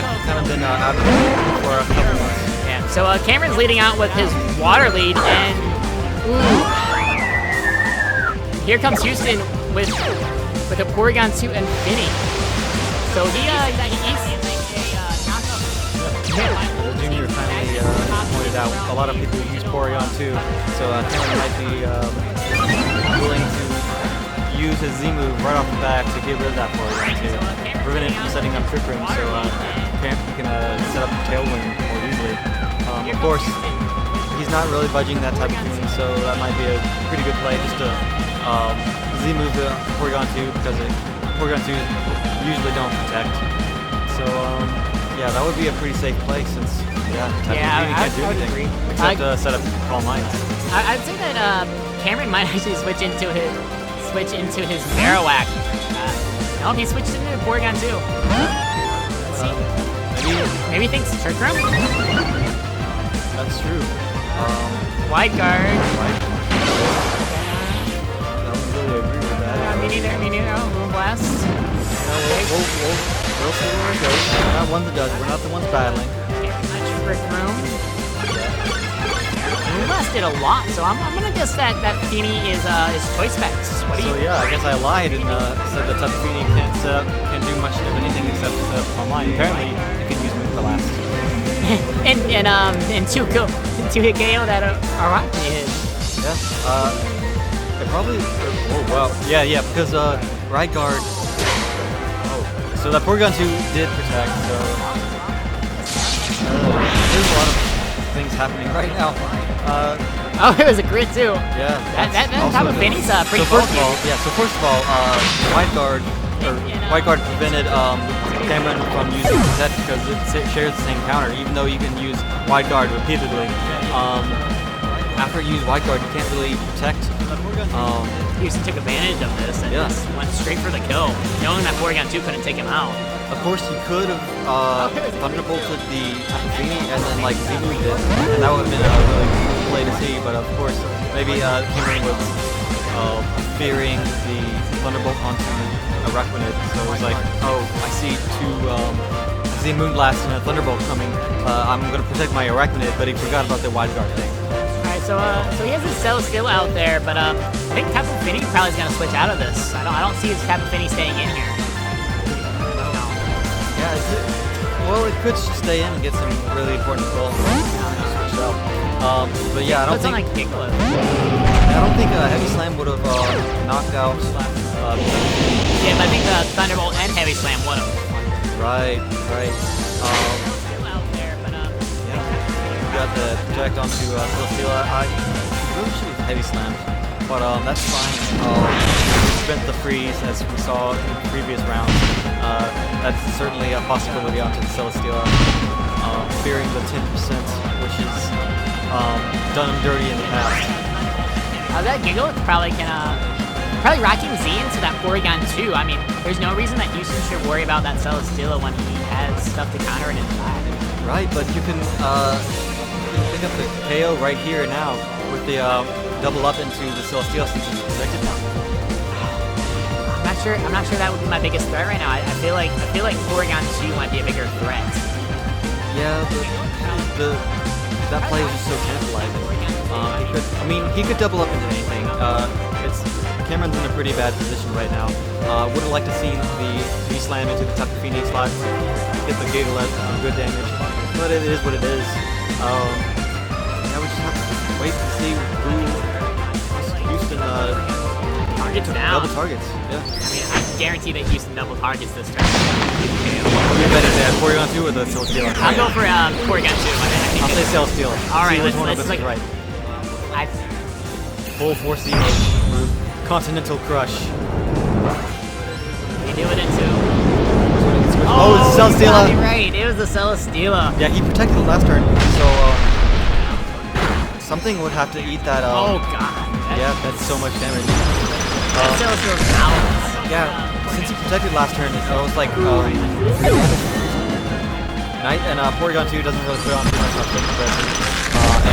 I've kind of been out of it for a couple months. Yeah. So Kameron's leading out with his water lead, and here comes Huston with a Porygon 2 and Finny. So he's Junior finally pointed out a lot of people use Porygon 2, so Kameron might be willing to use his Z move right off the bat to get rid of that Porygon 2, prevent it from setting up Trick Room, so he can set up Tailwind more easily. Of course, he's not really budging that type of thing, so that might be a pretty good play just to Z move the Porygon 2 because Porygon 2 usually don't protect. So yeah, that would be a pretty safe play since you can't do anything except set up Calm Minds. I'd say that Kameron might actually switch into his Marowak. No, he switched into Porygon 2. Let's see. Maybe he thinks Trick Room? That's true. Wide guard. I don't really agree with that. Me neither. Moon Blast. We'll see where it goes. We're not ones that does. We're not the ones battling. Trick Room. Moon Blast did a lot, so I'm gonna guess that Feeny is Choice Specs. What do you? So yeah, I guess I lied and said that Tapu Fini can't do much of anything except set up online. Apparently, you can use Moon Blast. and two hit KO that Arachne hit. Yeah. It probably. Oh wow. Yeah. Because Right Guard. Oh, so that Porygon 2 did protect. So there's a lot of things happening right now. Oh, it was a crit too. Yeah. That Tapu Fini's pretty so first of all, White Guard prevented Kameron from using Protect because it shares the same counter, even though you can use Wide Guard repeatedly. After you use Wide Guard, you can't really protect. Houston took advantage of this and just went straight for the kill, knowing that Porygon 2 couldn't take him out. Of course, you could have Thunderbolted the Tapu Fini and then like Z-moved it, and that would have been a really cool play to see. But of course, maybe Kameron was fearing the Thunderbolt onto Arachne, so it was like, oh, I see two Z-Moon Blast and a Thunderbolt coming. I'm going to protect my Arachne, but he forgot about the Wide Guard thing. Alright, so he has his Cell still out there, but I think Tapu Fini probably is going to switch out of this. I don't see his Tapu Fini staying in here. Yeah, well, it could stay in and get some really important goals. Switch out. But yeah, I don't think Heavy Slam would have knocked out. Yeah, but I think the Thunderbolt and Heavy Slam would have. Right. Got the protect onto Celesteela. I really should have Heavy Slammed, but that's fine. Spent the freeze as we saw in previous rounds. That's certainly a possibility onto the Celesteela. Fearing the 10%, which has done him dirty in the past. That Giggle probably can probably rocking Z into that Porygon 2. I mean, there's no reason that Houston should worry about that Celesteela when he has stuff to counter it in the back. Right, but you can pick up the KO right here now with the double up into the Celesteela since it's protected now. I'm not sure that would be my biggest threat right now. I feel like Porygon 2 might be a bigger threat. Yeah, that play is just so tantalizing. He could double up into anything. Cameron's in a pretty bad position right now. Would have liked to see the V-Slam into the Tapu Fini slot, get the Gigalith good damage, but it is what it is. We just have to wait to see who Houston targets down. Double targets, yeah. I mean, I guarantee that Houston double targets this turn. You bet it's that Porygon 2 or the Celesteela? I'll go for Porygon 2. I'll say Celesteela. Alright, let's like right. Full Force Z move. Continental Crush. You do it into... Oh, it's Celesteela! Right, it was the Celesteela. Yeah, he protected it last turn, so something would have to eat that. Oh god. Yeah, that's so much damage. That Celesteela's out. Yeah, since he protected last turn, it was like Porygon 2 doesn't really put on too much pressure.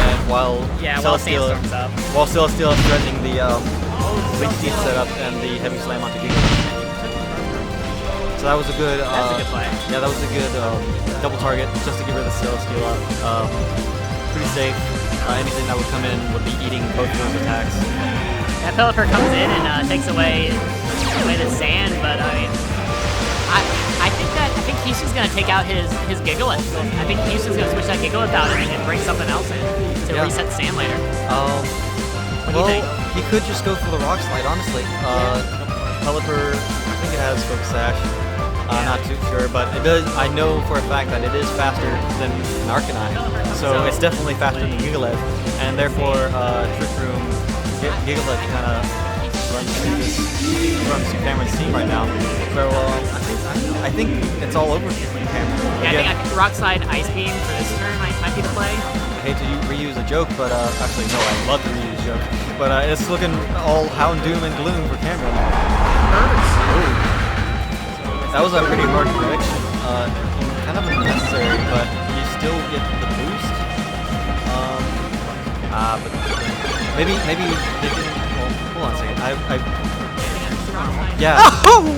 And while Celesteela is threatening the Leech Seed setup and the Heavy Slam onto Giga. So that was a good. That's a good play. Yeah, that was a good double target just to get rid of the steal up. Pretty safe. Anything that would come in would be eating both of those attacks. That Pelipper comes in and takes away the sand, but I mean, I think Houston's gonna take out his Gigalith. I think Houston's gonna switch that Gigalith out and bring something else in to reset the sand later. What do you think? He could just go for the Rock Slide, honestly. Pelipper, I think it has Focus Sash. Not too sure, but it does. I know for a fact that it is faster than an Arcanine, so it's definitely faster than Gigalith, and therefore Trick Room Gigalith kind of runs through Cameron's team right now. So I think it's all over for Cameron. Yeah, I think Rock Slide Ice Beam for this turn might be the play. I hate to reuse a joke, but actually no, I love to reuse a joke. But it's looking all Hound Doom and Gloom for Kameron. Hurts. That was a pretty hard prediction. Kind of unnecessary, but you still get the boost. But maybe they didn't. Well, hold on a second. Yeah,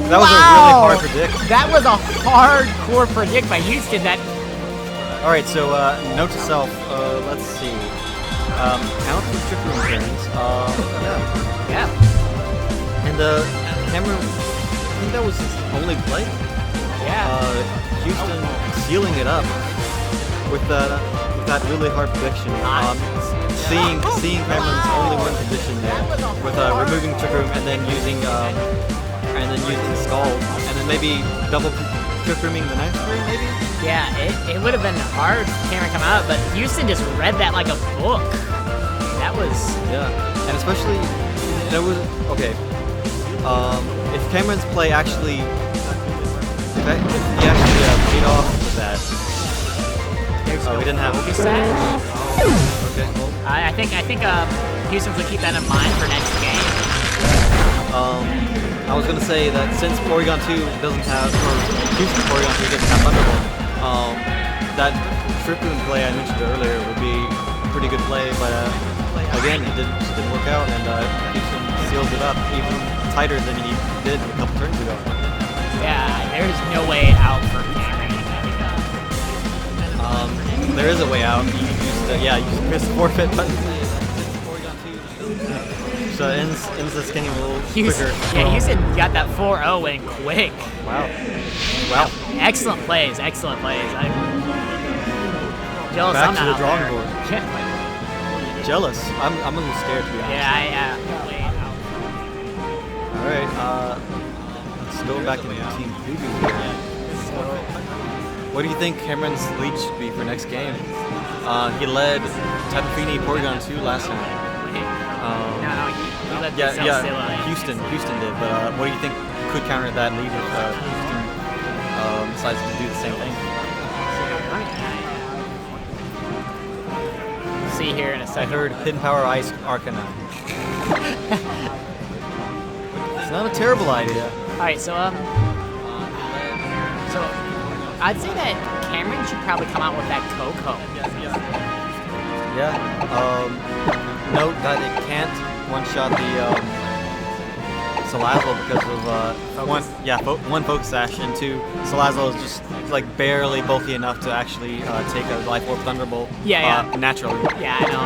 that was a really hard predict. That was a hardcore predict by Houston. All right, so note to self. Let's see. Count the Trick Room turns. Yeah. And Kameron, I think that was his only play. Yeah. Houston sealing it up with that really hard prediction. Seeing Cameron's only win position there with removing Trick Room and then using Skull and then maybe double Trick Rooming the next turn maybe. Yeah, it would have been hard for Cameron to come out, but Houston just read that like a book. That was and especially it was okay. If Cameron's play actually, if he actually paid off with that. We didn't have Focus Sash. Okay. Well. I think Houston's gonna keep that in mind for next game. I was gonna say that since Porygon 2 doesn't have, or Houston's Porygon 2 doesn't have Thunderbolt, that Trick Room play I mentioned earlier would be a pretty good play, but again, it didn't work out, and Houston sealed it up even tighter than he did a couple turns ago. Yeah, there's no way out for Cameron. There is a way out. You just press the forfeit button. So it ends this game a little quicker. Yeah, Houston got that 4-0 win quick. Wow. Excellent plays. I'm jealous. Back I'm to not the out drawing there. board. Jealous. I'm a little scared to be honest. Yeah, All right. Let's go back into the team preview. What do you think Cameron's lead should be for next game? He led Tapu Fini Porygon 2 last time. he led Houston did. But what do you think could counter that lead if Houston decides to do the same thing? See here in a I second. heard Hidden Power Ice Arcanine. It's not a terrible idea. All right, so I'd say that Kameron should probably come out with that Coco. Yeah. Note that it can't one-shot the Salazzle because of one Focus Sash, and two, Salazzle is just like barely bulky enough to actually take a Life Orb Thunderbolt naturally. Yeah, I know.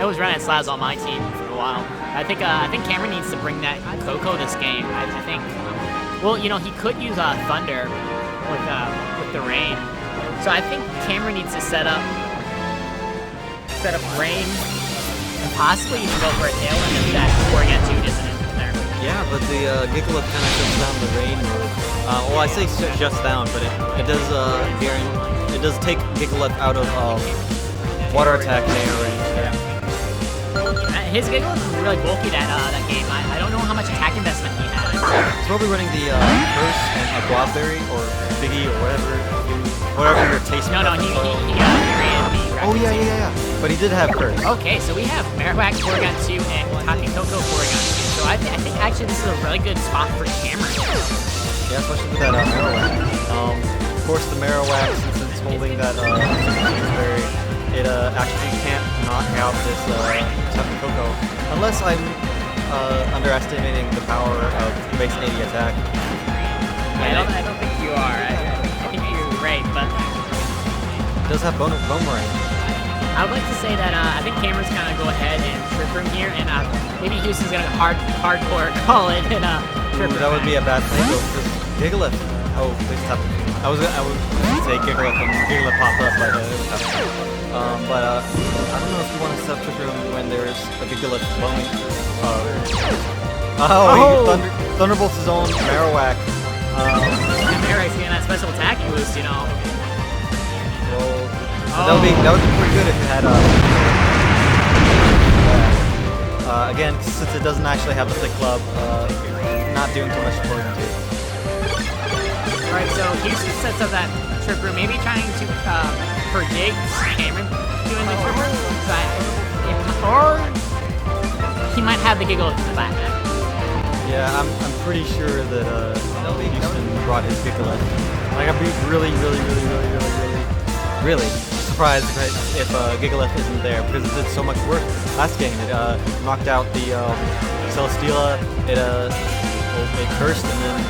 I was running Salazzle on my team for a while. I think Kameron needs to bring that Coco this game. I think. Well, he could use Thunder with the rain. So I think Kameron needs to set up rain and possibly even go for a tail end if that Porygon 2 isn't in there. Yeah, but the Gigalith kind of shuts down the rain move. Well, I say shuts down, but it does take Gigalith out of water attack range. His Gigalith was really bulky that game. I don't know how much attack investment he had. He's probably running the Curse and a Guavberry or Biggie or whatever your taste. No, he ran the. Oh yeah. But he did have Curse. Okay, so we have Marowak Porygon 2 and Tapu Koko Porygon 2. So I think actually this is a really good spot for Kameron. Yeah, especially with that Marowak. Of course, the Marowak, since it's holding that Berry, it actually can't knock out this Tapu Koko unless I'm underestimating the power of base 80 attack. I don't think you are. I think you're right, but It does have boomerang. I would like to say that I think Cameron's gonna go ahead and Trick Room here, and maybe Houston's gonna hardcore call it and Trick Room. That would be a bad thing though, because Gigalith. Oh, please stop. I was gonna say Gigalith and Gigalith popped up, but it was tough. But I don't know if you want to set up Trick Room when there's a Gigalith blowing. Thunderbolt's his own Marowak. And Marowak's getting that special attack boost, you know. That would be pretty good if it had again, since it doesn't actually have the thick club, not doing too much for it too. Alright, so Houston sets up that Trick Room, maybe trying to predict Cameron doing the Trick Room. Or he might have the giggle in the back. Yeah, I'm pretty sure that Houston brought his giggle in. Like, I'd be really surprised if Gigalith isn't there, because it did so much work last game. It knocked out the Celesteela, it cursed, and then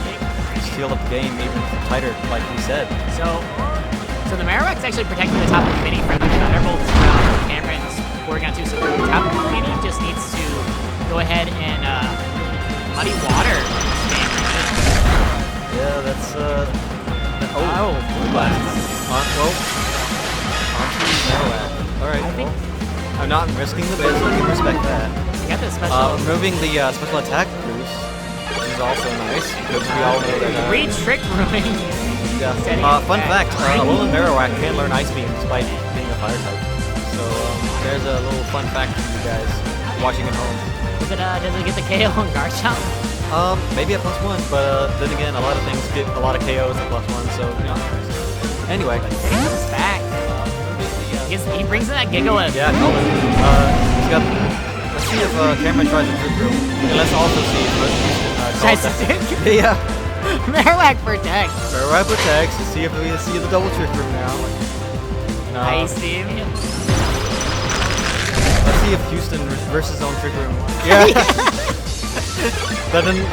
sealed up the game even tighter, like we said. So the Marowak's actually protecting the top of the mini from the Thunderbolts from Cameron's Porygon 2, so the top of the mini just needs to go ahead and muddy water this game right now. Yeah, that's Blue Blast. Alright, well, I'm not risking the biz, so I can respect that. You got the special. Removing the special attack boost, which is also nice, because we all know that. Re-trick rooming. Yeah. Fun fact, Alolan Marowak can learn Ice Beam despite being a fire type. So there's a little fun fact for you guys watching at home. Does it get the KO on Garchomp? Maybe at +1, but then again, a lot of things get a lot of KOs at +1, so you know. Anyway. He comes back. He brings in that Gigalith. Yeah, he's got. Let's see if Kameron tries to Trick Room. And let's also see if tries to yeah. Marowak protects. Marowak protects. Let's see if we see the double Trick Room now. Ice Beam. Let's see if Houston reverses his own Trick Room. Yeah.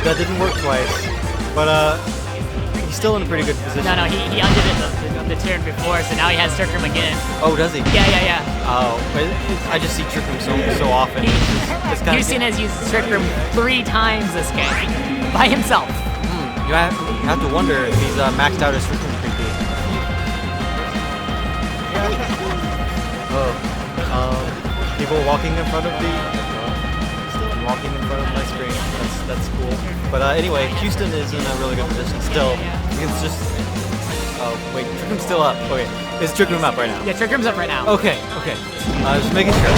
that didn't work twice, but he's still in a pretty good position. No, he undid it the turn before, so now he has Trick Room again. Oh, does he? Yeah. Oh, I just see Trick Room so often. Houston has used Trick Room 3 times this game by himself. You have to wonder if he's maxed out his Trick Room creepy. People walking in front of my screen. That's cool. But anyway, Houston is in a really good position still. It's just. Oh wait, Trick Room's still up. Okay, is Trick Room up right now? Yeah, Trick Room's up right now. Okay. Just making sure.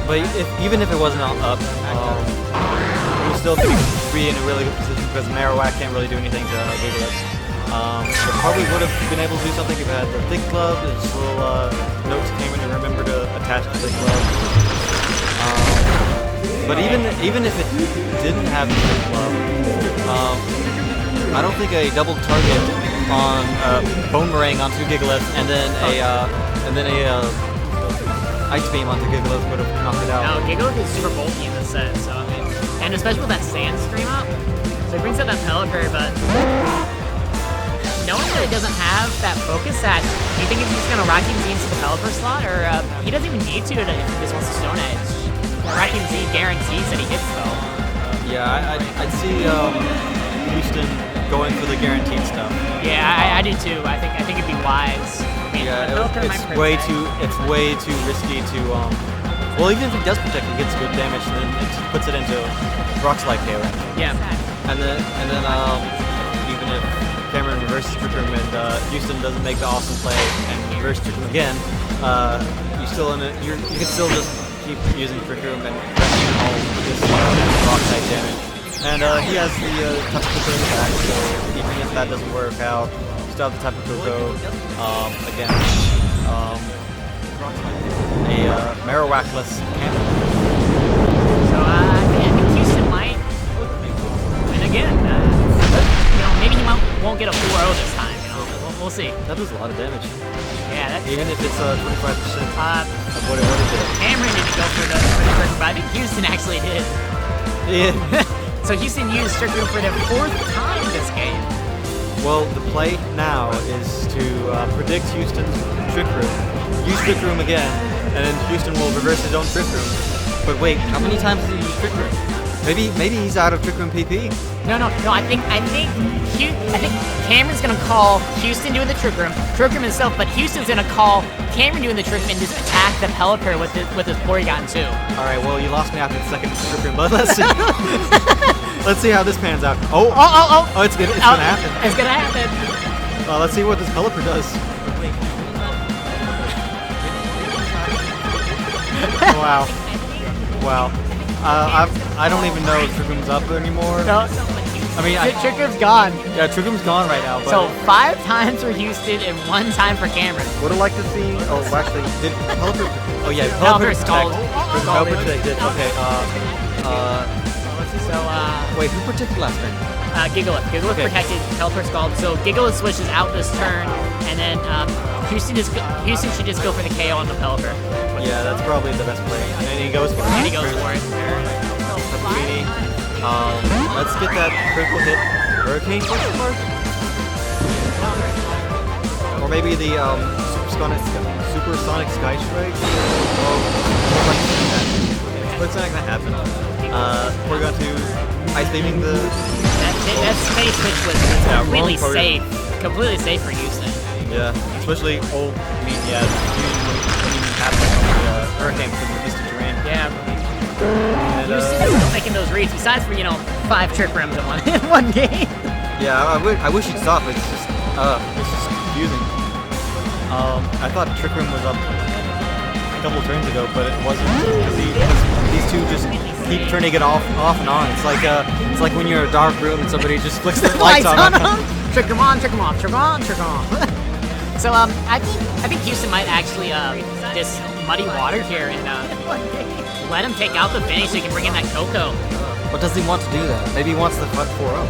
But even if it wasn't up, we would still be in a really good position because Marowak can't really do anything to Gigalith. But probably would have been able to do something if it had the thick glove. There's little notes came in to remember to attach the thick glove. But even if it didn't have the thick glove, I don't think a double target on Boomerang onto Gigalith and then a Ice Beam onto Gigalith would have knocked it out. No, Gigalith is super bulky in this set, so I mean, and especially with that Sand Stream up, so it brings out that Pelipper, but knowing that it doesn't have that focus set, do you think he's just gonna Rocking Z into the Pelipper slot, or he doesn't even need to if he just wants to Stone Edge? Rocking Z guarantees that he hits though. Yeah, I'd see Houston going for the guaranteed stuff. Yeah, I do too. I think it'd be wise. I mean, it's way too risky to well, even if it does protect, it gets good damage, and then it puts it into Rock Slide KO. Yeah. And then even if Kameron reverses Trick Room and Houston doesn't make the awesome play and reverse Trick Room again, you can still just keep using Trick Room and pressing all this Rock Slide damage. And he has the Tapu Koko in the back, so even if that doesn't work out, you still have the Tapu Koko against a Marowak-less Kameron. So I think Houston might win again. Maybe he won't get a 4-0 this time. We'll see. That does a lot of damage. Yeah, even if it's 25% of what it would have been. Cameron didn't go for the Trick Room, but I think Houston actually did. Yeah. So Houston used Trick Room for their 4th time this game. Well, the play now is to predict Houston's Trick Room, use Trick Room again, and then Houston will reverse his own Trick Room. But wait, how many times did he use Trick Room? Maybe he's out of Trick Room PP. No. I think Cameron's gonna call Houston doing the Trick Room himself, but Houston's gonna call Kameron doing the Trick Room and just attack the Pelipper with his Porygon too. All right, well you lost me after the second Trick Room, but let's see. Let's see how this pans out. Oh, it's gonna happen. It's gonna happen. Let's see what this Pelipper does. Wow. I don't even know if Trick Room's up anymore. No. I mean, Trick Room's gone. Yeah, Trick Room's gone right now. But so 5 times for Houston and 1 time for Kameron. Would have liked to see. Oh, actually, did Pelipper? Oh yeah, Pelipper stalled. Pelipper protected. Okay. Wait, who protected last turn? Gigalith. Gigalith protected. Pelipper stalled. So Gigalith switches out this turn, and then Houston should just go for the KO on the Pelipper. Yeah, that's probably the best play. And then he goes for it. And he goes for it. Let's get that critical hit. Hurricane question mark? Or maybe the Supersonic Sky Strike? Oh, what's not gonna happen? We're going to ice beaming the. That space switch was completely safe. Completely safe for Houston. Yeah, especially when you have the hurricane from the distant terrain. Yeah. Houston is still making those reads. Besides for 5 Trick Rooms in one game. Yeah, I wish he'd stop. It's just confusing. I thought Trick Room was up a couple turns ago, but it wasn't because these two just keep turning it off and on. It's like when you're in a dark room and somebody just flicks the lights on. Trick them on, trick them off, trick them on, trick them off. So I think Houston might actually just muddy water here and let him take out the finish so he can bring in that Coco. But does he want to do that? Maybe he wants the 4-0.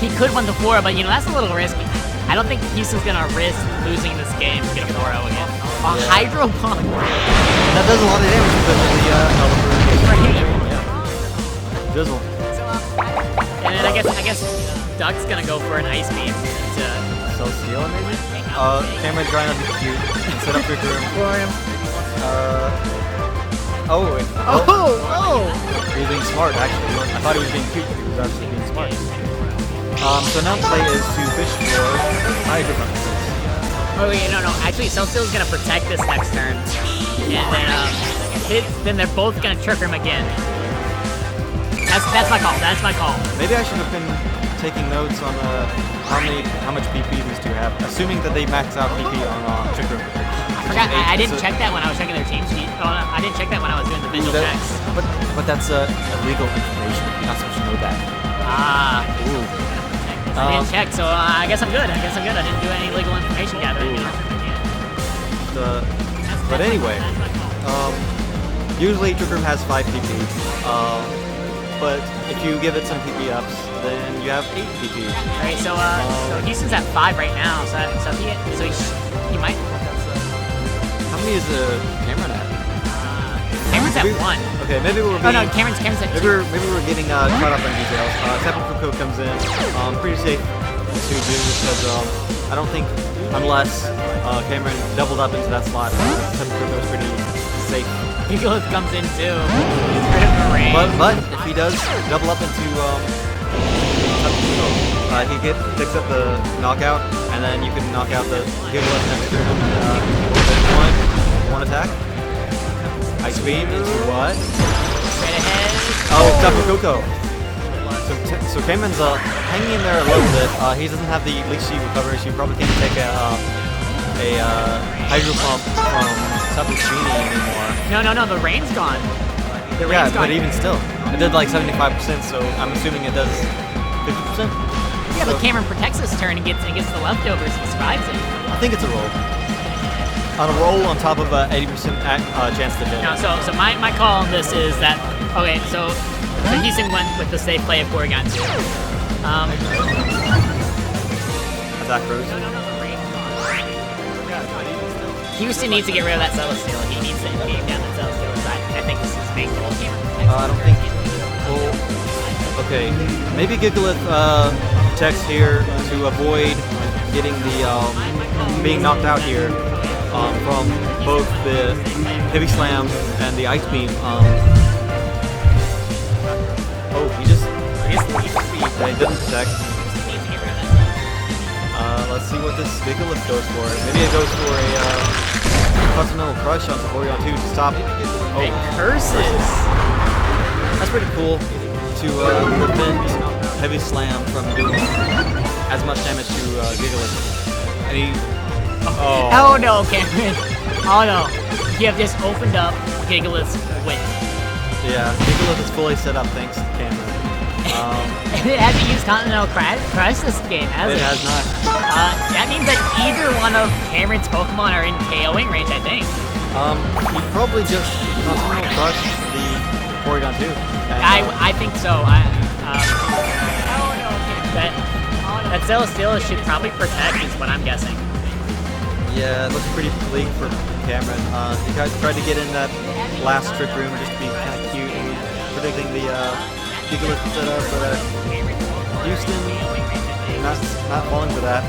He could win the 4-0, but that's a little risky. I don't think Houston's gonna risk losing this game to get a 4-0 again. Hydro Pump. That does a lot of damage because of the Drizzle. And then I guess Duck's gonna go for an Ice Beam to Steal it maybe? Cameron trying to be cute. Set up your room. for him. He was being smart, actually. I thought he was being cute, but he was actually being smart. So now the play is to fish for Hydro Pump. Oh yeah, no. Actually, Celestial's gonna protect this next turn, and then they're both gonna trick him again. That's my call. That's my call. Maybe I should have been taking notes on how much PP these two have, assuming that they max out PP on Trick Room. I didn't check that when I was checking their team sheet. I didn't check that when I was doing the visual checks. But that's illegal information. You're not supposed to know that. Ooh. I didn't check, so I guess I'm good. I didn't do any legal information gathering. But anyway, usually Trick Room has 5 PP. But if you give it some PP ups, then you have 8 PP. Alright, so Houston's at 5 right now, so he might. How many is Kameron at? Cameron's at 1. Okay, maybe we're being, Cameron's at 2. Maybe we're getting caught up on details. Tapu Koko comes in, pretty safe to do because I don't think unless Kameron doubled up into that slot, Tapu Koko is pretty safe. Gigalith comes in too. He's rid of the rain. But if he does double up into he picks up the knockout, and then you can knock out the Gigalith next turn. One attack. Ice beam into what? Straight ahead. Oh, Tapu Koko. So Kameron's hanging in there a little bit. He doesn't have the Leech Seed recovery, so you probably can't take a Hydro Pump from Tapu Genie anymore. No, the rain's gone. But even still, it did like 75%, so I'm assuming it does 50%. Yeah, but Kameron protects this turn and gets the leftovers and survives it. I think it's a roll. On a roll on top of 80% chance to hit. No, so my call on this is that so Houston went with the safe play of Porygon 2. Attack Rhodes. No, the rain's gone. Houston needs to get rid of that Celestial. He needs to engage down that Celestial. I think this is main goal. I don't think. Well, okay, maybe Gigalith protects here to avoid getting the being knocked out here from both the heavy slam and the ice beam. Oh, he just didn't protect. Let's see what this Gigalith goes for. Maybe it goes for a continental crush on Porygon 2 to stop. Oh, It curses. that's pretty cool to prevent heavy slam from doing as much damage to Gigalith. And he. Oh no, Cameron. Oh no. You have just opened up Gigalith's win. Yeah, Gigalith is fully set up thanks to Kameron. It hasn't used Continental Crush this game, has it? It has not. That means that either one of Cameron's Pokemon are in KOing range, I think. He probably just Continental Crush the Porygon 2. And, I think so. That Celesteela should probably protect is what I'm guessing. yeah, it looks pretty bleak for Kameron. He tried to get in that last trick room just to be kind of cute and predicting the Gigalith setup, but Huston not falling for that.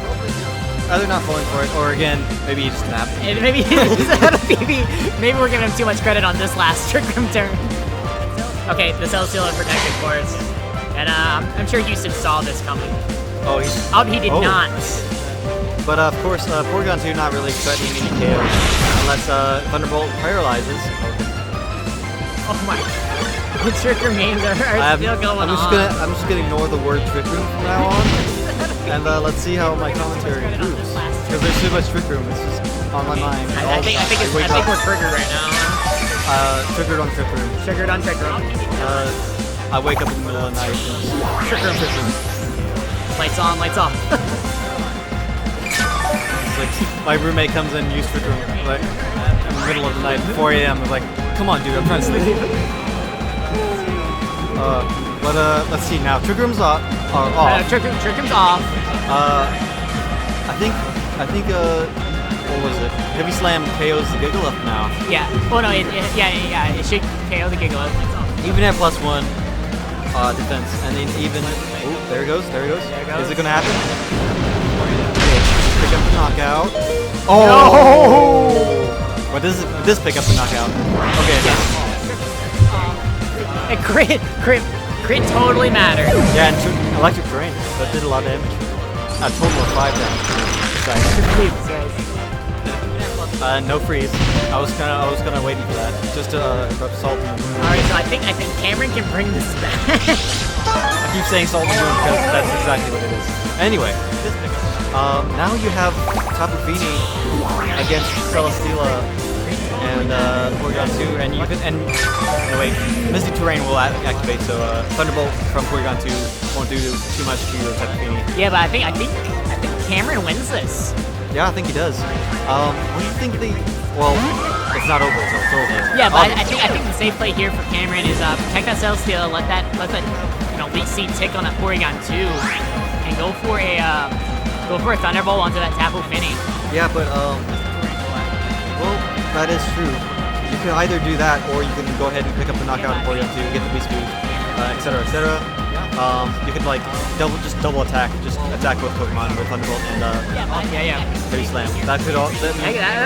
Either not falling for it, or again, maybe he just snapped. Maybe we're giving him too much credit on this last trick room turn. Okay, the Celesteela protected course, and I'm sure Huston saw this coming. Oh, He did not. But of course, Porygon 2 not really threatening any KO unless Thunderbolt paralyzes. Oh my! The trick room games are still going on. I'm just gonna ignore the word trick room from now on, and let's see how my commentary improves. Because there's too much trick room. It's just on my mind. I think we're triggered right now. Triggered on trick room. Triggered on trick room. I wake up in the middle of the night. And trick room. Lights on, lights off. It's like my roommate comes in, use trick room, like in the middle of the night, 4 a.m. I'm like, come on, dude, I'm trying to sleep. But let's see now. Trick room's off. Trick room's off. I think what was it? Heavy Slam KOs the Gigalith now. Yeah. Oh no, it should KO the Gigalith. Even at +1 defense, and then even. Oh, there it goes. Is it gonna happen? Pick up the knockout. Oh! No! But this pick up the knockout. Okay. Crit totally mattered. Yeah, and electric drain. That did a lot of damage. A total of 5 damage. No freeze. I was kind of waiting for that, just to erupt Salt in the Moon. All right, so I think Cameron can bring this back. I keep saying Salt in the Moon because that's exactly what it is. Anyway, now you have Tapu Fini against Celesteela and Porygon 2, and you can wait, Misty Terrain will activate, so Thunderbolt from Porygon 2 won't do too much to your Tapu Fini. Yeah, but I think Cameron wins this. Yeah, I think he does. What do you think well, it's not over until it's over. Yeah, but I think the safe play here for Cameron is protect that Celesteela, let that Leech Seed tick on that Porygon 2, and go for a Thunderbolt onto that Tapu Fini. Yeah, but well, that is true. You can either do that, or you can go ahead and pick up the knockout on Porygon 2, get the Beast Boost, etc., etc. You could like double attack, just attack both Pokemon with Thunderbolt and Heavy Slam. That could all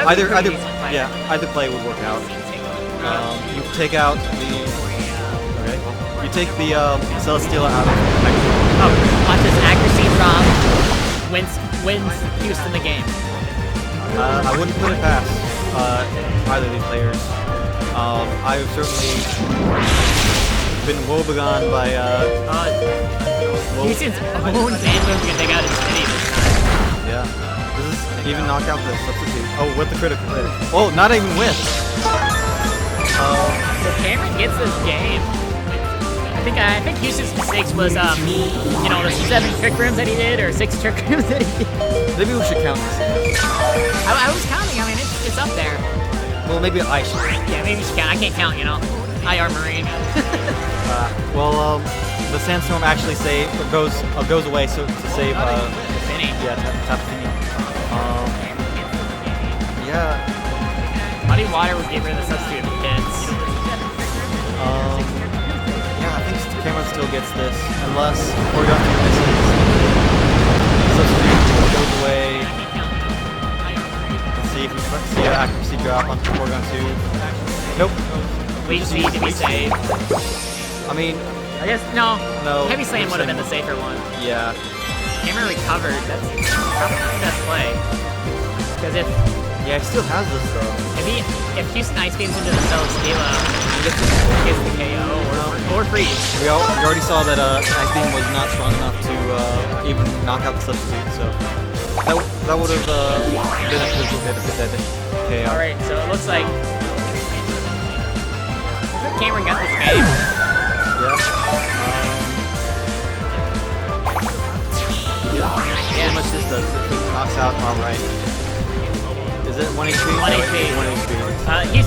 either play would work out. You take out the you take the Celesteela out of Watch this accuracy drop wins Huston the game. I wouldn't put it past either of these players. I've certainly been woebegone by Huston's own Zando's gonna take out his Fini this time. Yeah. This is even knock out the substitute. Oh, with the critical hit. Oh, not even with. So Cameron gets this game. I think Huston's mistakes was the 7 trick rooms that he did, or 6 trick rooms that he did. Maybe we should count this. I was counting. I mean, it's up there. Well, maybe I should. Yeah, maybe you should count. I can't count, IR Marine. The Sandstorm actually goes away to save Fini. Yeah, Tapu Fini. Yeah. Muddy Water would get rid of the substitute hits. Yeah, I think Kameron still gets this, unless Porygon 2 misses. substitute goes away. Let's see if we see an accuracy drop on Porygon 2. Nope. Weak speed to be safe. I mean, I guess, no. No. Heavy Slam would have been the safer one. yeah. Cameron recovered. That's probably the best play. Because if Yeah, he still has this though. if Huston Ice Beams into the Celesteela, he gets the KO or freeze. We already saw that Ice Beam was not strong enough to even knock out the substitute, so that would have been a crucial hit if it did KO. All right, so it looks like Kameron got this game. Yeah. Pretty much just does it. He knocks out arm right. Is it 1 HP? 1 HP. 1 HP.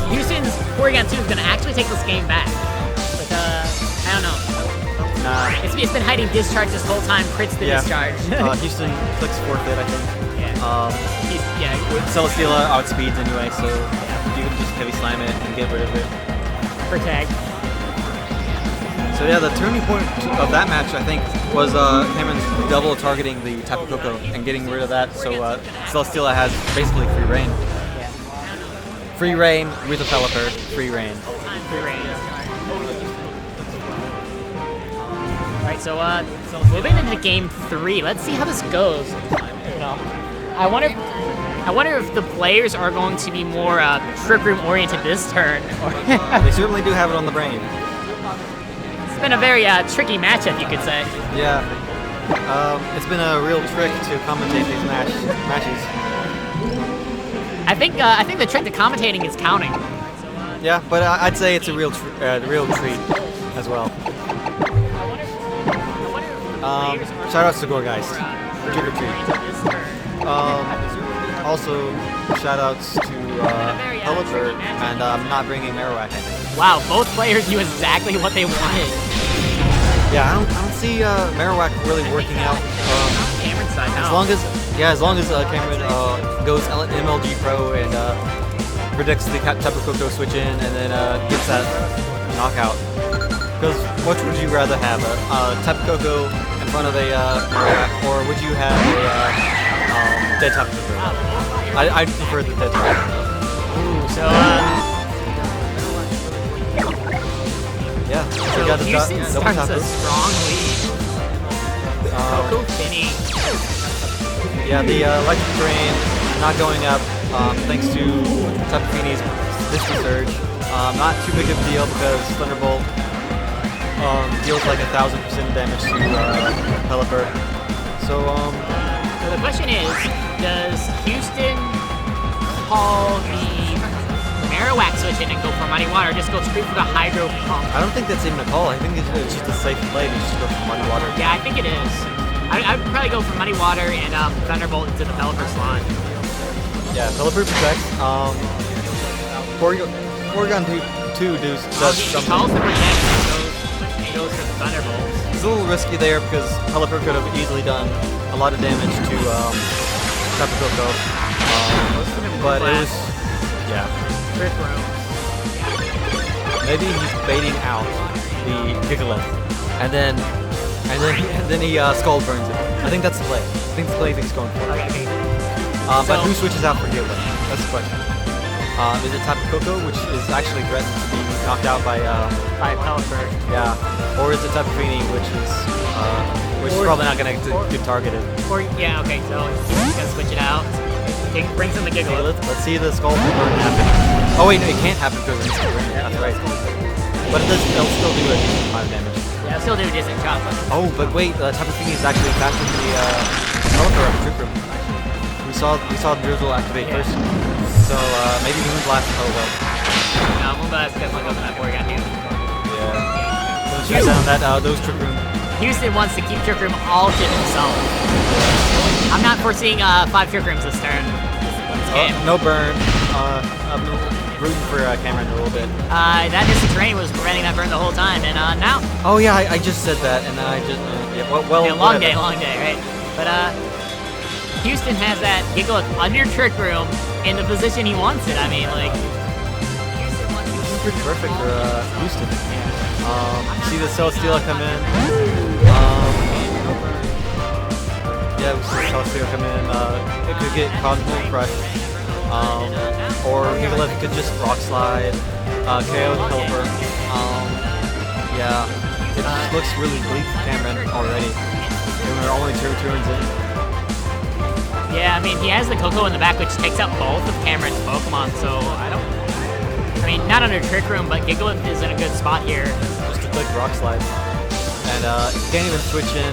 Houston's Porygon 2 is going to actually take this game back. But, I don't know. Nah. It's been hiding discharge this whole time, crits the discharge. Houston clicks forfeit, I think. Yeah. With Celesteela outspeeds anyway, so you can just heavy slam it and get rid of it. Protect. So yeah, the turning point of that match, I think, was Kameron's double targeting the Tapu Koko and getting rid of that, so Celesteela has basically free reign. Yeah. Free reign with a Pelipper, free reign. Free reign. Alright, so moving into game 3, let's see how this goes. You know, I wonder if the players are going to be more Trick Room oriented this turn. They certainly do have it on the brain. It's been a very tricky matchup, you could say. Yeah. It's been a real trick to commentate these matches. I think the trick to commentating is counting. Yeah, but I'd say it's a real treat as well. Shoutouts to Gorgeist. Trick or treat. Also, shoutouts to Pelipper and not bringing Marowak, I think. Wow, both players knew exactly what they wanted. Yeah, I don't see Marowak really working out. Cameron's side now. As long as Kameron goes MLG Pro and predicts the Tapu Koko switch in and then gets that knockout. Because which would you rather have, a Tapu Koko in front of a Marowak, or would you have a dead Tapu Koko? I'd prefer the dead Tapu Koko. Ooh, so yeah, so we got Houston double starts Tapu. a strong lead. Koko Finny. Yeah, the electric terrain not going up thanks to Tapu Fini's Misty Surge. Not too big of a deal because Thunderbolt deals like 1,000% damage to Pelipper. So the question is, does Houston call the Marowak switch in and go for Muddy Water, or just go straight for the Hydro Pump? I don't think that's even a call. I think it's just a safe play to just go for Muddy Water. Yeah, I think it is. I'd probably go for Muddy Water and Thunderbolt into the Pelipper slot. Yeah, Pelipper protects. Porygon 2 does He calls the Protect and goes for the Thunderbolt. It's a little risky there because Pelipper could have easily done a lot of damage to Tapu Koko. But it was, yeah. Trick Room. Maybe he's baiting out the Gigalith, and then he Skull Burns it. I think that's the play. I think the play he's going for. Okay. But who switches out for Gigalith? That's the question. Is it Tapu Koko, which is actually threatened to be knocked out by Pelipper. Yeah, or is it Tapu Fini, which is probably not going to get targeted? Or yeah, okay. So he's gonna switch it out. He brings in the Gigalith. Let's see the Skull Burn happen. Oh wait, no, it can't happen because it's Burn. That's right. But it'll still do a decent amount of damage. Yeah, it'll still do a decent shot. Oh, but wait, Tapu Fini is actually faster than the Pelipper of the Trick Room. We saw Drizzle activate first. So maybe Moonblast. Oh well. No, Moonblast definitely goes in that Porygon here. Yeah. So down that those Trick Room. Houston wants to keep Trick Room all to himself. I'm not foreseeing 5 Trick Rooms this turn. This game. No burn. I'm rooting for Kameron a little bit. That Misty Terrain was preventing that burn the whole time, and now. Oh yeah, I just said that, and then I just yeah, long day, right? But Houston has that Gigalith under Trick Room in the position he wants it. I mean, like. This is pretty perfect for Houston. See the Celesteela come in. Yeah, we saw Celestial come in. It could get Cosmo Crush. Or Gigalith could just Rock Slide, KO the Pelipper. Yeah, it just looks really bleak for Kameron already. And we're only 2 turns in. Yeah, I mean, he has the Coco in the back, which takes out both of Kameron's Pokemon, so I mean, not under Trick Room, but Gigalith is in a good spot here. Just a quick Rock Slide. And you can't even switch in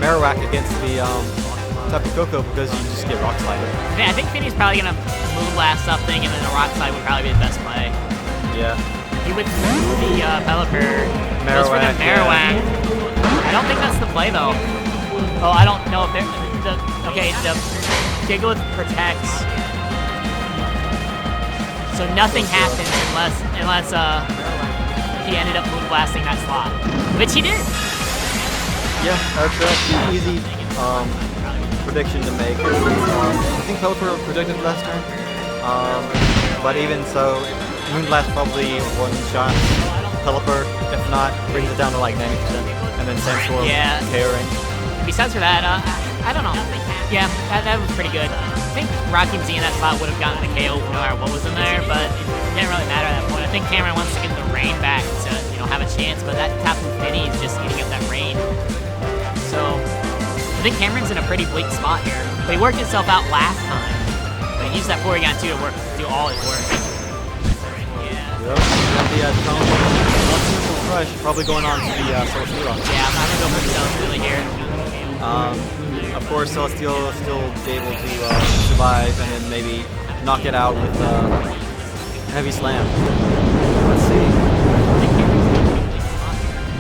Marowak against the Tapu Koko because you just get Rock Slide. I think Finny's probably going to Moonblast something, and then a Rock Slide would probably be the best play. Yeah. He would move the Pelipper. Goes for the Marowak. Yeah. I don't think that's the play, though. Oh, I don't know if they're... Okay, the Gigalith protects. So nothing happens unless he ended up Moonblasting that slot. Which he did! Yeah, that's an easy prediction to make. I think Pelipper predicted last turn. But even so, Moonblast probably one-shot Pelipper. If not, brings it down to like 90%. And then Sandshore KOing. Besides for that, I don't know. Yeah, that was pretty good. I think Rocky Z in that spot would have gotten the KO no matter what was in there, but it didn't really matter at that point. I think Kameron wants to get the rain back to, have a chance, but that Tapu Fini is just eating up that rain. So, I think Cameron's in a pretty bleak spot here. But he worked himself out last time. But he used that Porygon 2 to do all his work. Yep, got the Tone. Crush, probably going on to the Celestial. Yeah, I'm not going to go for the Celestial here. Of course, Celestial is still able to survive and then maybe knock it out with Heavy Slam. Let's see.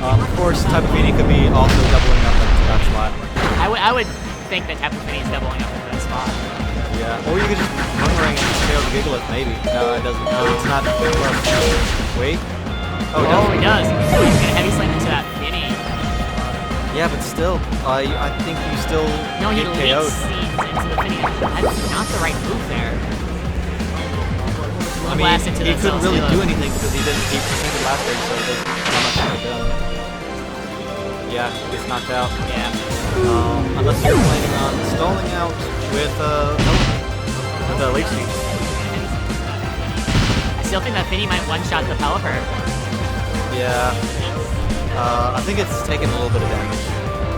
Of course, Tapu Fini could be also doubling up into that slot. I would think that Tapu Fini is doubling up into that spot. Yeah, or you could just Boomerang and KO the Gigalith, maybe. No, it doesn't. No, it's not big plus. Wait. Oh, he does. Oh, he's gonna Heavy Slam into that Fini. Yeah, but still, I think you still he get KO'd. Seeds into the Fini. That's not the right move there. I mean, he couldn't really do anything because he pretended last turn, so there's not much he could have done. Yeah, he gets knocked out. Yeah. Unless you're planning on stalling out with Leech Seed. I still think that Fini might one-shot the Pelipper. Yeah. I think it's taken a little bit of damage.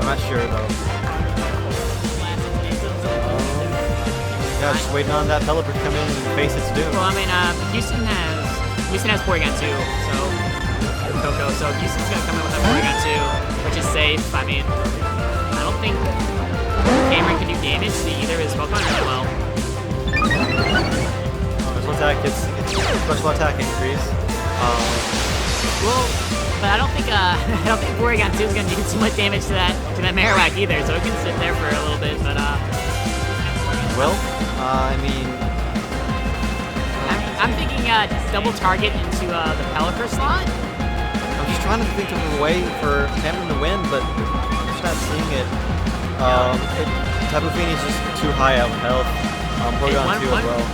I'm not sure though. Yeah, just waiting on that Pelipper to come in and face its doom. Well, I mean, Huston has Porygon 2, so Coco. So Houston's gonna come in with that Porygon 2, which is safe. I mean, I don't think Kameron can do damage to either of his Pokemon really well. Special attack gets special attack increase. Well, but I don't think Porygon 2 is gonna do too much damage to that Marowak either, so it can sit there for a little bit. But well, I mean, I'm thinking double target into the Pelipper slot. I'm just trying to think of a way for Kameron to win, but I'm just not seeing it. Tapu Fini's just too high out of health. Porygon 2 as well.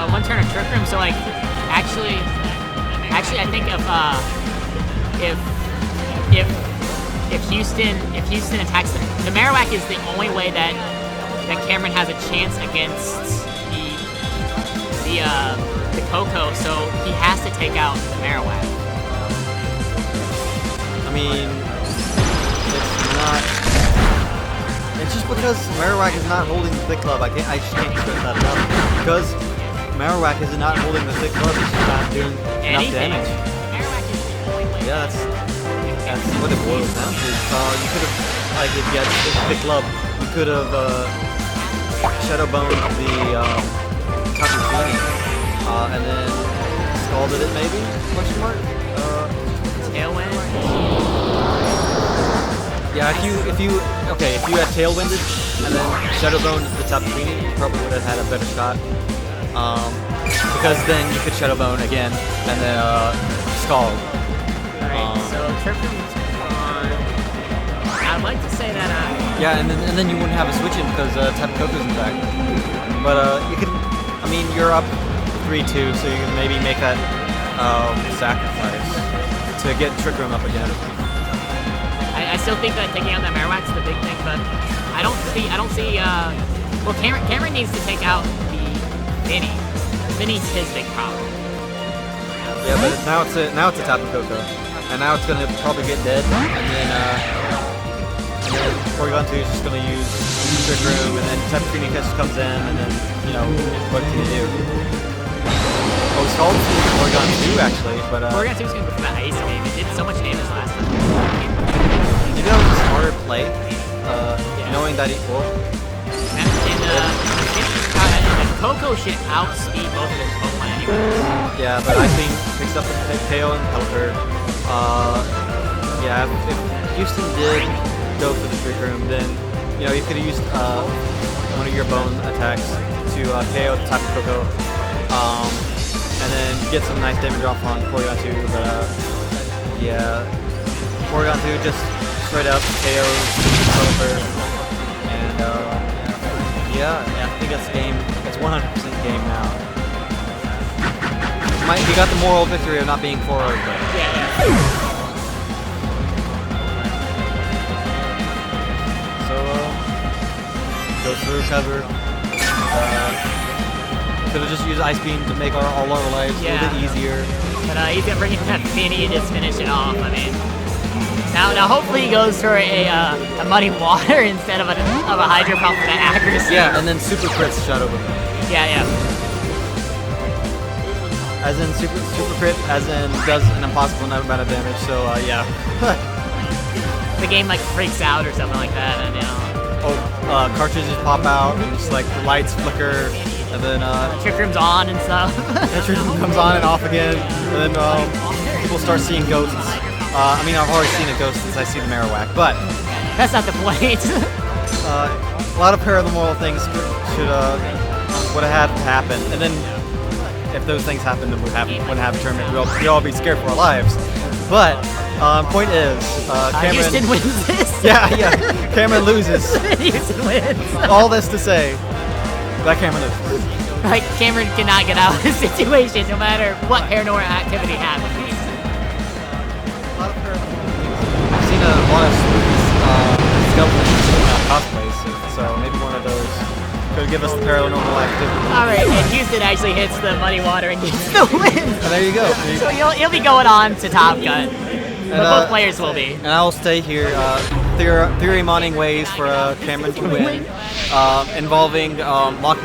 One turn of Trick Room, so like, actually, I think if Huston attacks the Marowak is the only way that Kameron has a chance against the Coco, so he has to take out the Marowak. I mean, it's just because Marowak is not holding the Thick Glove. I just can't stress that enough. Because Marowak is not holding the Thick Glove, it's just not doing enough damage. Yeah, that's what it boils down to. You could have, like, if you had a Thick Glove, you could have Shadow Boned the Tapu Fini, and then scalded it maybe? Question mark? Tailwind. Yeah, if you had Tailwinded and then Shadow Boned the Tapu Fini, you probably would have had a better shot. Because then you could Shadow Bone again and then Scald. Alright, so Trick Room's on. I'd like to say that yeah, and then you wouldn't have a switch in because Tapu Koko's in back. But you could, I mean, you're up 3-2, so you can maybe make that sacrifice to get Trick Room up again. I still think that taking out that Marowak's the big thing, but I don't see. Well, Kameron needs to take out the Vinny. Vinny's his big problem. Yeah, but now it's a Tapu Koko, and now it's gonna probably get dead, and then Porygon 2 is just gonna use Trick Room, and then Tapu Fini comes in, and then what can you do? Oh, it's called Porygon 2 actually, but Porygon 2 is gonna go for the ice game. It did so much damage last time. Maybe that was a smarter play, knowing that Koko should outspeed both of those Pokemon anyways. Yeah, but I think picks up the KO and Pelipper. Yeah, if Huston did go for the Trick Room, then you could have used one of your bone attacks to KO the Tapu Koko, and then get some nice damage off on Porygon 2. But yeah, Porygon 2 just straight up KO Pelipper, and yeah, I think that's the game. It's 100% game now. He got the moral victory of not being 4-0, but so goes through cover. Could have just used Ice Beam to make all our lives a little bit easier. But he's gonna bring in that Finny and just finish it off. I mean, now hopefully he goes for a Muddy Water instead of a Hydro Pump for that accuracy. Yeah, and then Super Crits shot over him. Yeah. As in super crit, as in does an impossible amount of damage. So yeah. The game like freaks out or something like that, and cartridges pop out and just like the lights flicker, and then Trick Room's on and stuff. Trick Room comes on and off again, and then people start seeing ghosts. I mean, I've already seen a ghost since I see the Marowak, but that's not the point. a lot of paranormal things would have had to happen, and then if those things happened, then wouldn't have a tournament. We'd all be scared for our lives. But point is, Kameron. Huston wins this. Yeah. Kameron loses. Huston wins. All this to say that Kameron loses. Like Kameron cannot get out of this situation, no matter what paranormal activity happens. A lot of paranormal things. I've seen a lot of skeletons cosplays, so maybe one of those could give us the paranormal activity. Alright, and Huston actually hits the Muddy Water and gets the win! And there you go. So he'll be going on to Top Gun. But both players will be. And I will stay here, theory-moning ways for Kameron to win, involving Loch Ness